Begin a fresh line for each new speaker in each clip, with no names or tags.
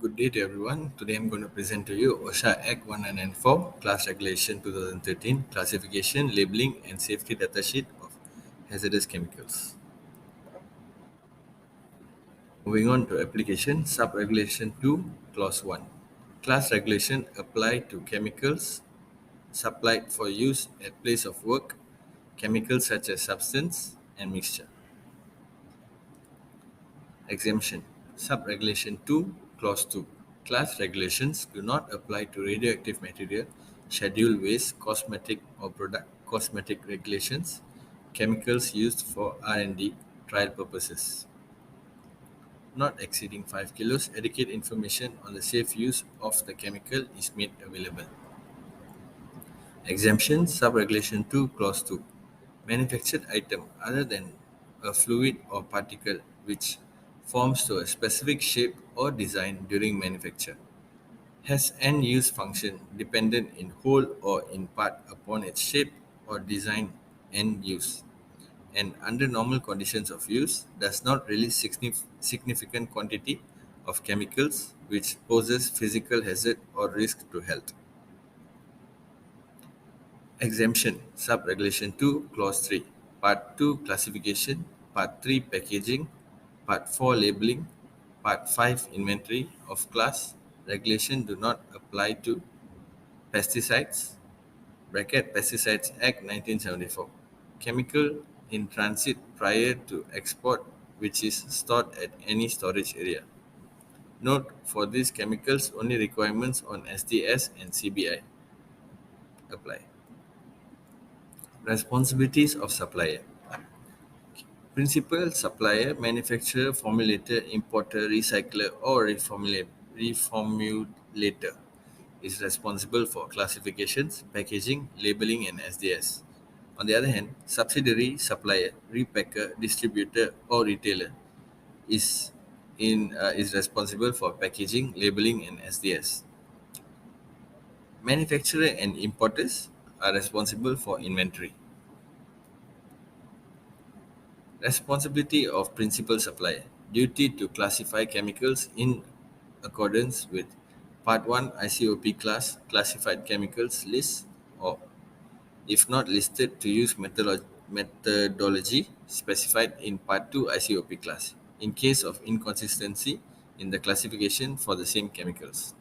Good day to everyone. Today I'm going to present to you OSHA Act 1994, Class Regulation 2013, Classification, Labeling and Safety Datasheet of Hazardous Chemicals. Moving on to application, Sub-Regulation 2, Clause 1. Class regulation apply to chemicals supplied for use at place of work, chemicals such as substance and mixture. Exemption. Sub-Regulation 2, Clause 2. Class regulations do not apply to radioactive material, scheduled waste, cosmetic or product cosmetic regulations, chemicals used for R&D trial purposes. Not exceeding 5 kilos, adequate information on the safe use of the chemical is made available. Exemption. Sub-Regulation 2, Clause 2. Manufactured item other than a fluid or particle which forms to a specific shape or design during manufacture has an use function dependent in whole or in part upon its shape or design and use, and under normal conditions of use does not release significant quantity of chemicals which poses physical hazard or risk to health. Exemption. Sub-Regulation 2, Clause 3. Part 2, Classification. Part 3, Packaging. Part 4, Labeling. Part 5, Inventory of class. Regulation do not apply to pesticides. Pesticides Act 1974. Chemical in transit prior to export which is stored at any storage area. Note, for these chemicals only requirements on SDS and CBI apply. Responsibilities of supplier. Principal supplier, manufacturer, formulator, importer, recycler, or reformulator is responsible for classifications, packaging, labeling, and SDS. On the other hand, subsidiary supplier, repacker, distributor, or retailer is responsible for packaging, labeling, and SDS. Manufacturer and importers are responsible for inventory. Responsibility of principal supplier. Duty to classify chemicals in accordance with Part 1 ICOP class classified chemicals list, or if not listed, to use methodology specified in Part 2 ICOP class in case of inconsistency in the classification for the same chemicals.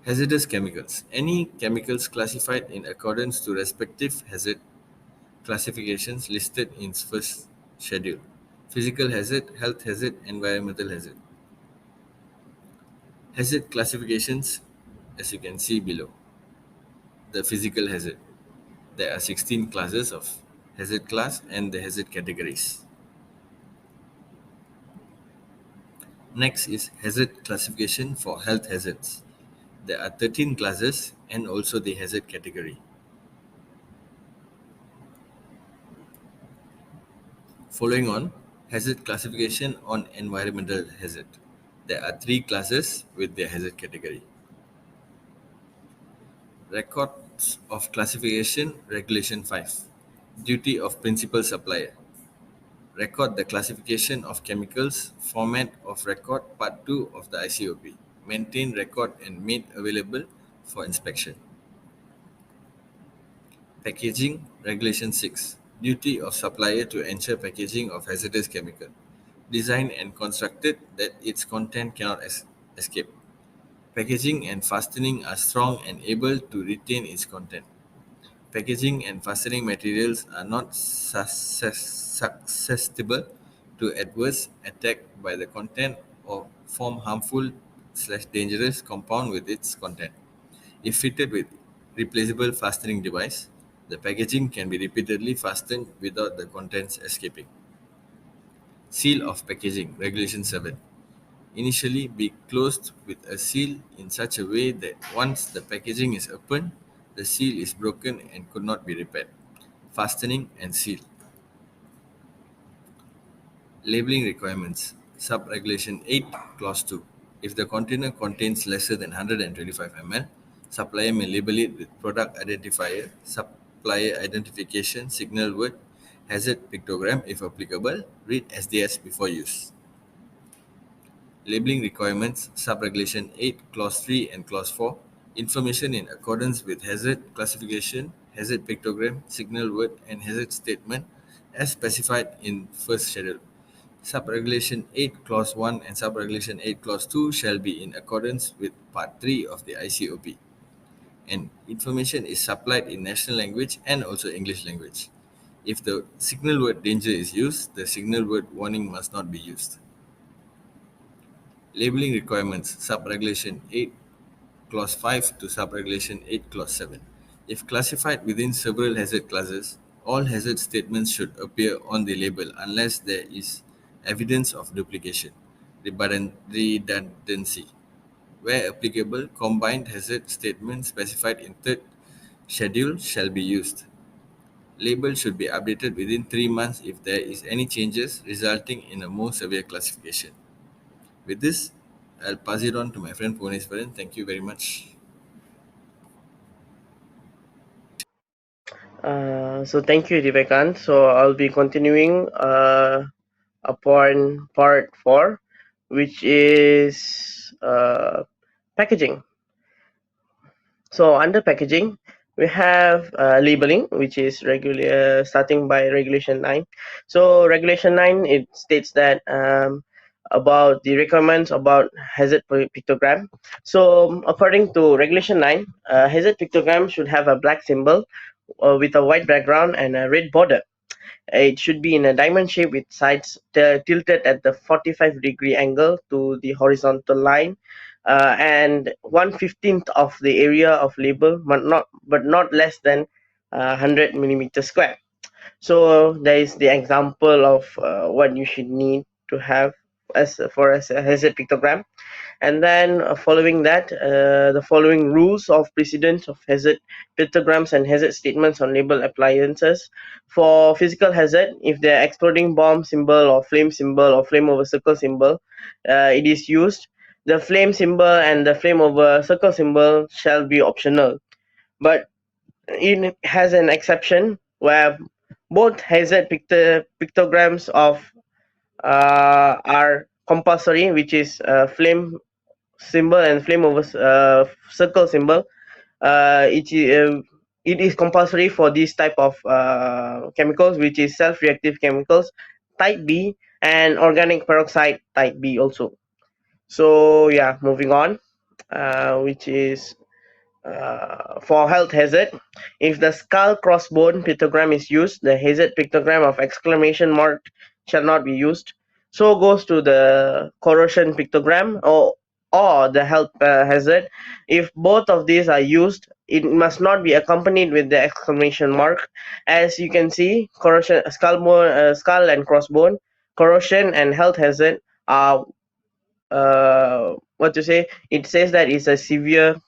Hazardous chemicals. Any chemicals classified in accordance to respective hazard classifications listed in first schedule: physical hazard, health hazard, environmental hazard. Hazard classifications, as you can see below. The physical hazard. There are 16 classes of hazard class and the hazard categories. Next is hazard classification for health hazards. There are 13 classes and also the hazard category. Following on, hazard classification on environmental hazard. There are 3 classes with their hazard category. Records of classification, Regulation 5. Duty of principal supplier. Record the classification of chemicals, format of record, Part 2 of the ICOP. Maintain record and made available for inspection. Packaging, Regulation 6. Duty of supplier to ensure packaging of hazardous chemical. Designed and constructed that its content cannot escape. Packaging and fastening are strong and able to retain its content. Packaging and fastening materials are not susceptible to adverse attack by the content or form harmful/dangerous compound with its content. If fitted with replaceable fastening device, the packaging can be repeatedly fastened without the contents escaping. Seal of packaging, Regulation 7. Initially be closed with a seal in such a way that once the packaging is opened, the seal is broken and could not be repaired. Fastening and seal. Labeling requirements. Sub-Regulation 8, Clause 2. If the container contains lesser than 125 ml, supplier may label it with product identifier, supplier identification, signal word, hazard pictogram if applicable, read SDS before use. Labeling requirements, Sub-Regulation 8, Clause 3 and Clause 4. Information in accordance with hazard classification, hazard pictogram, signal word, and hazard statement as specified in first schedule. Sub-Regulation 8, Clause 1 and Sub-Regulation 8, Clause 2 shall be in accordance with Part 3 of the ICOP. And information is supplied in national language and also English language. If the signal word danger is used, the signal word warning must not be used. Labeling requirements, Sub-Regulation 8, Clause 5 to Sub-Regulation 8, Clause 7. If classified within several hazard classes, all hazard statements should appear on the label unless there is evidence of duplication, redundancy. Where applicable, combined hazard statements specified in third schedule shall be used. Label should be updated within 3 months if there is any changes resulting in a more severe classification. With this, I'll pass it on to my friend Puneswaran. Thank you very much.
So thank you, Divekant. So I'll be continuing upon part 4, which is packaging. So under packaging, we have labeling, which is regular starting by Regulation 9. So Regulation 9, it states that about the requirements about hazard pictogram. So according to Regulation 9, hazard pictogram should have a black symbol with a white background and a red border. It should be in a diamond shape with sides tilted at the 45-degree angle to the horizontal line, and 1/15 of the area of label, but not less than 100 millimeters square. So there is the example of what you should need to have as a hazard pictogram. And then following that, the following rules of precedence of hazard pictograms and hazard statements on label appliances. For physical hazard, if the exploding bomb symbol or flame over circle symbol it is used, the flame symbol and the flame over circle symbol shall be optional. But it has an exception where both hazard pictograms of are compulsory, which is flame symbol and flame over circle symbol. It is compulsory for this type of chemicals, which is self-reactive chemicals type B and organic peroxide type B also. So yeah, moving on, which is for health hazard. If the skull crossbone pictogram is used, the hazard pictogram of exclamation mark shall not be used. So goes to the corrosion pictogram or the health hazard. If both of these are used, it must not be accompanied with the exclamation mark. As you can see, corrosion, skull and crossbone, corrosion and health hazard are what to say. It says that it's a severe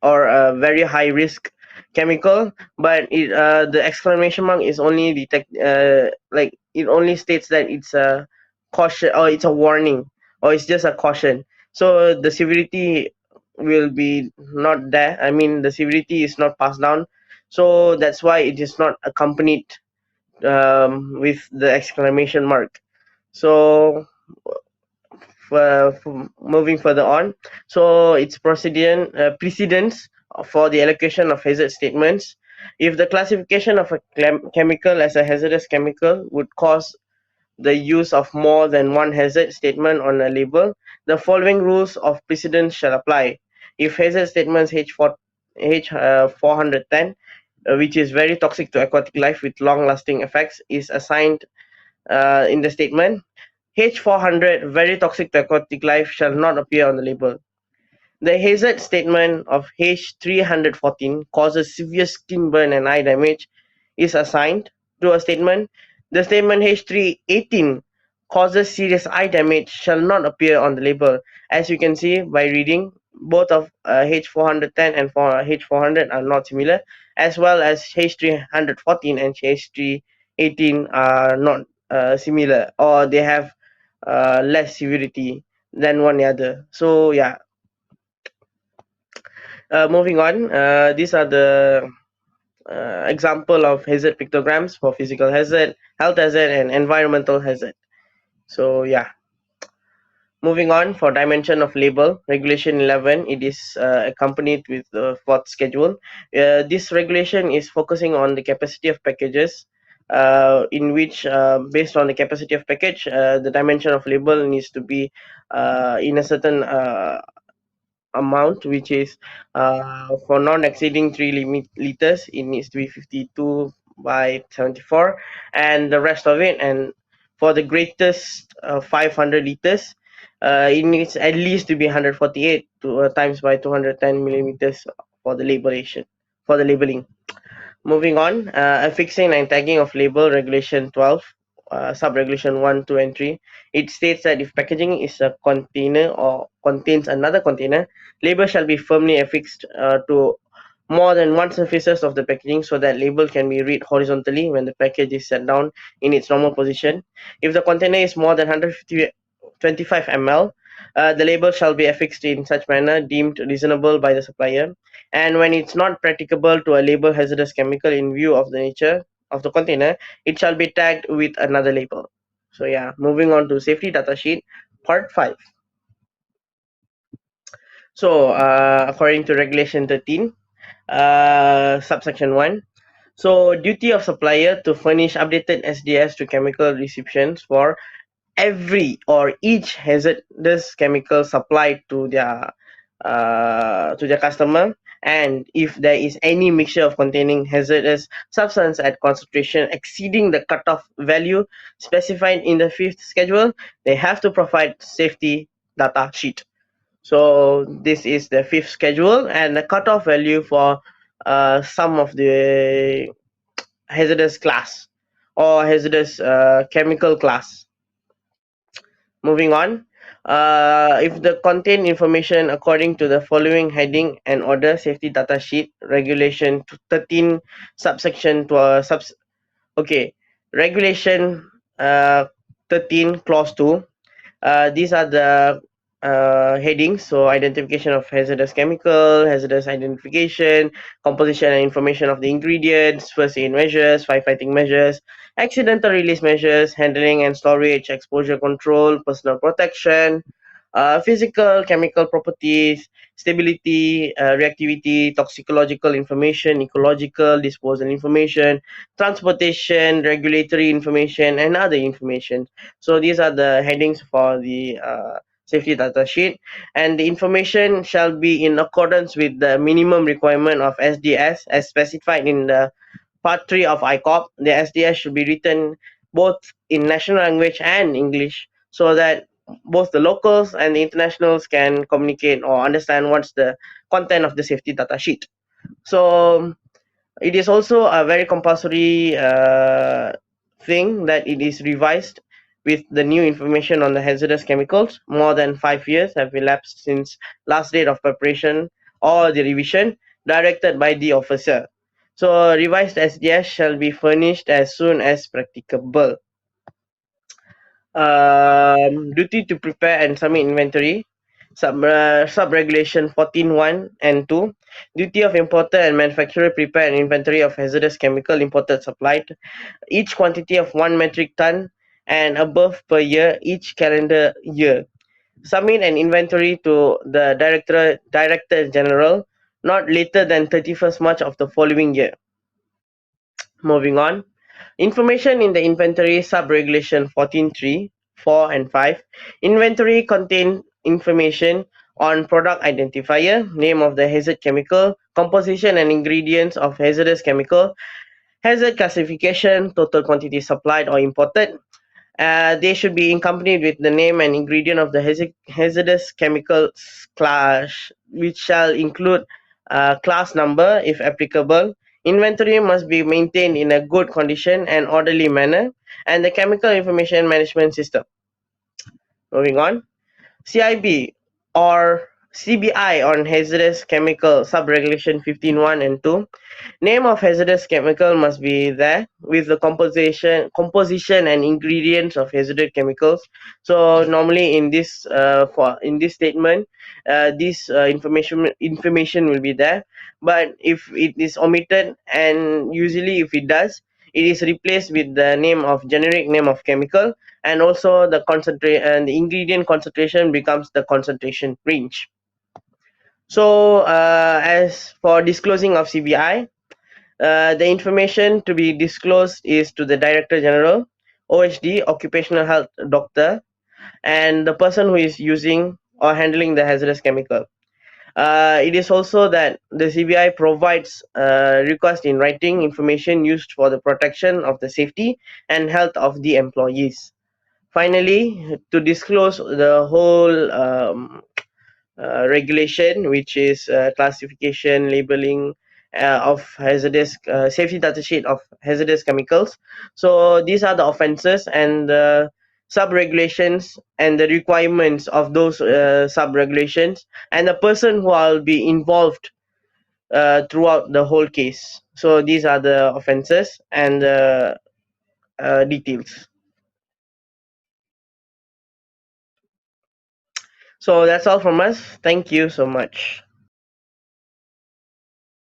or a very high risk chemical, but the exclamation mark is only like it only states that it's a caution or it's a warning or it's just a caution. So the severity will be not there. I mean, the severity is not passed down, so that's why it is not accompanied with the exclamation mark. So moving further on, so it's precedence for the allocation of hazard statements. If the classification of a chemical as a hazardous chemical would cause the use of more than one hazard statement on a label, the following rules of precedence shall apply. If hazard statements H410, which is very toxic to aquatic life with long-lasting effects, is assigned in the statement, H400, very toxic to aquatic life, shall not appear on the label. The hazard statement of H314 causes severe skin burn and eye damage is assigned to a statement. The statement H318 causes serious eye damage shall not appear on the label. As you can see by reading, both of H410 and H400 are not similar, as well as H314 and H318 are not similar, or they have less severity than one another. So yeah, moving on, these are the example of hazard pictograms for physical hazard, health hazard, and environmental hazard. So yeah, Moving on, for dimension of label, Regulation 11, it is accompanied with the fourth schedule. This regulation is focusing on the capacity of packages, in which, based on the capacity of package, the dimension of label needs to be in a certain amount, which is for non exceeding 3 liters, it needs to be 52 by 74, and the rest of it, and for the greatest 500 liters, it needs at least to be 148 times by 210 millimeters for the labelation, for the labeling. Moving on, affixing and tagging of label, Regulation 12, sub-regulation 1, 2, and 3. It states that if packaging is a container or contains another container, label shall be firmly affixed to more than one surfaces of the packaging so that label can be read horizontally when the package is set down in its normal position. If the container is more than 125 ml, the label shall be affixed in such manner deemed reasonable by the supplier. And when it's not practicable to label hazardous chemical in view of the nature of the container, it shall be tagged with another label. So yeah, moving on to safety data sheet, part 5. So according to regulation 13, subsection 1, so duty of supplier to furnish updated SDS to chemical recipients for every or each hazardous chemical supplied to their customer, and if there is any mixture of containing hazardous substance at concentration exceeding the cutoff value specified in the fifth schedule, they have to provide safety data sheet. So this is the fifth schedule, and the cutoff value for some of the hazardous class or hazardous chemical class. Moving on, if the contain information according to the following heading and order, safety data sheet, regulation 13, subsection okay, regulation 13, clause 2. These are the headings. So identification of hazardous chemical, hazardous identification, composition and information of the ingredients, first aid measures, firefighting measures, accidental release measures, handling and storage, exposure control, personal protection, physical, chemical properties, stability, reactivity, toxicological information, ecological, disposal information, transportation, regulatory information, and other information. So these are the headings for the safety data sheet, and the information shall be in accordance with the minimum requirement of SDS as specified in the Part 3 of ICOP. The SDS should be written both in national language and English so that both the locals and the internationals can communicate or understand what's the content of the safety data sheet. So it is also a very compulsory thing that it is revised with the new information on the hazardous chemicals. More than 5 years have elapsed since last date of preparation or the revision directed by the officer. So revised SDS shall be furnished as soon as practicable. Duty to prepare and submit inventory, sub-regulation 14.1 and 2. Duty of importer and manufacturer prepare an inventory of hazardous chemical imported supplied, each quantity of 1 metric ton and above per year each calendar year. Submit an inventory to the Director General not later than 31st March of the following year. Moving on, information in the inventory sub-regulation 14.3, 4 and 5. Inventory contain information on product identifier, name of the hazard chemical, composition and ingredients of hazardous chemical, hazard classification, total quantity supplied or imported. They should be accompanied with the name and ingredient of the hazardous chemicals class, which shall include class number if applicable. Inventory must be maintained in a good condition and orderly manner, and the chemical information management system. Moving on, CIB or CBI on hazardous chemical sub-regulation 15.1 and 2. Name of hazardous chemical must be there with the composition and ingredients of hazardous chemicals. So normally in this statement, this information will be there. But if it is omitted, and usually if it does, it is replaced with the name of generic name of chemical, and also the concentrate and the ingredient concentration becomes the concentration range. So as for disclosing of CBI, the information to be disclosed is to the Director General, OHD, Occupational Health Doctor, and the person who is using or handling the hazardous chemical. It is also that the CBI provides request in writing information used for the protection of the safety and health of the employees. Finally, to disclose the whole regulation, which is classification, labeling of hazardous safety data sheet of hazardous chemicals. So these are the offences and the sub-regulations and the requirements of those sub-regulations and the person who will be involved throughout the whole case. So these are the offences and details. So that's all from us. Thank you so much.